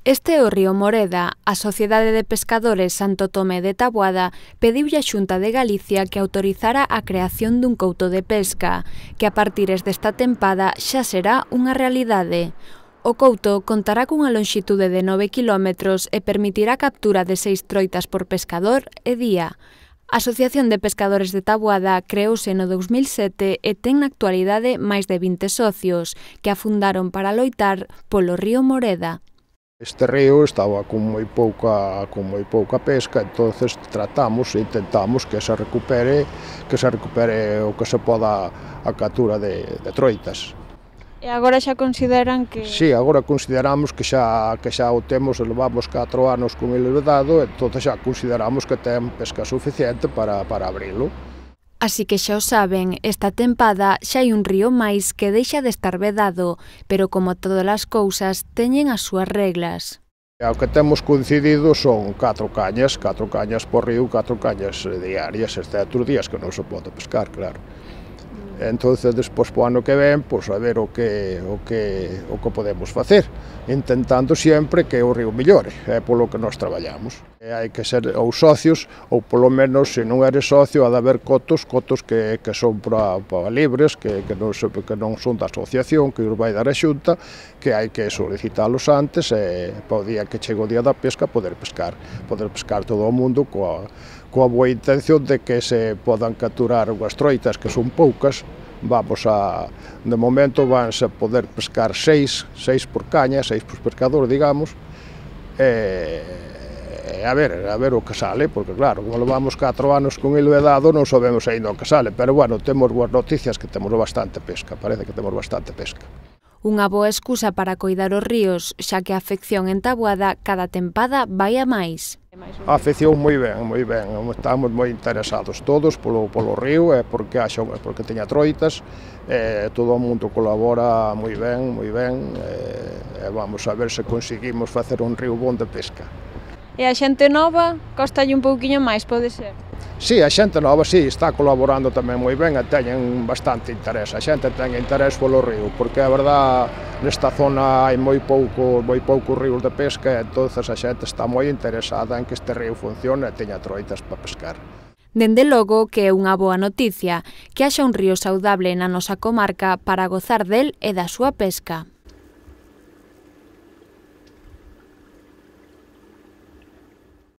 Este é o río Moreda. A Sociedade de Pescadores Santo Tomé de Taboada pediulle á Xunta de Galicia que autorizara a creación dun couto de pesca, que a partires desta tempada xa será unha realidade. O couto contará cunha lonxitude de 9 km e permitirá a captura de 6 troitas por pescador e día. A Asociación de Pescadores de Taboada creouse no 2007 e ten na actualidade máis de 20 socios que afundaron para loitar polo río Moreda. Este río estaba con moi pouca pesca, entonces tratamos e intentamos que se recupere o que se poda a captura de troitas. E agora xa consideran que... Sí, agora consideramos que xa o temos, levamos 4 anos con ele vedado, entón xa consideramos que ten pesca suficiente para abrilo. Así que xa o saben, esta tempada xa hai un río máis que deixa de estar vedado, pero como todas as cousas, teñen as súas reglas. O que temos coincidido son 4 cañas por río, 4 cañas diarias, excepto os días que non se pode pescar, claro. Entonces, despois, po ano que ven, pois, a ver o que podemos facer, intentando sempre que o río mellore, é polo que nós traballamos. Hai que ser ou socios, ou polo menos, se non eres socio, ha de haber cotos que son para libres, que non son da asociación, que os vai dar a Xunta, que hai que solicitalos antes, e para o día que chega o día da pesca, poder pescar todo o mundo coa boa intención de que se podan capturar unhas troitas, que son poucas. De momento vanse a poder pescar 6 por caña, 6 por pescador, digamos, a ver o que sale, porque claro, como levamos 4 anos con el vedado, non sabemos ainda o que sale, pero bueno, temos boas noticias que temos bastante pesca, parece que temos bastante pesca. Unha boa excusa para coidar os ríos, xa que a afección en Taboada cada tempada vai a máis. A afección moi ben, estamos moi interesados todos polo río, porque teña troitas, todo o mundo colabora moi ben, e vamos a ver se conseguimos facer un río bon de pesca. E a xente nova costalle un pouquiño máis, pode ser? Sí, a xente nova sí, está colaborando tamén moi ben e teñen bastante interés. A xente ten interés polo río, porque a verdad nesta zona hai moi poucos ríos de pesca e entonces a xente está moi interesada en que este río funcione e teña troitas para pescar. Dende logo que é unha boa noticia que haxa un río saudable na nosa comarca para gozar del e da súa pesca.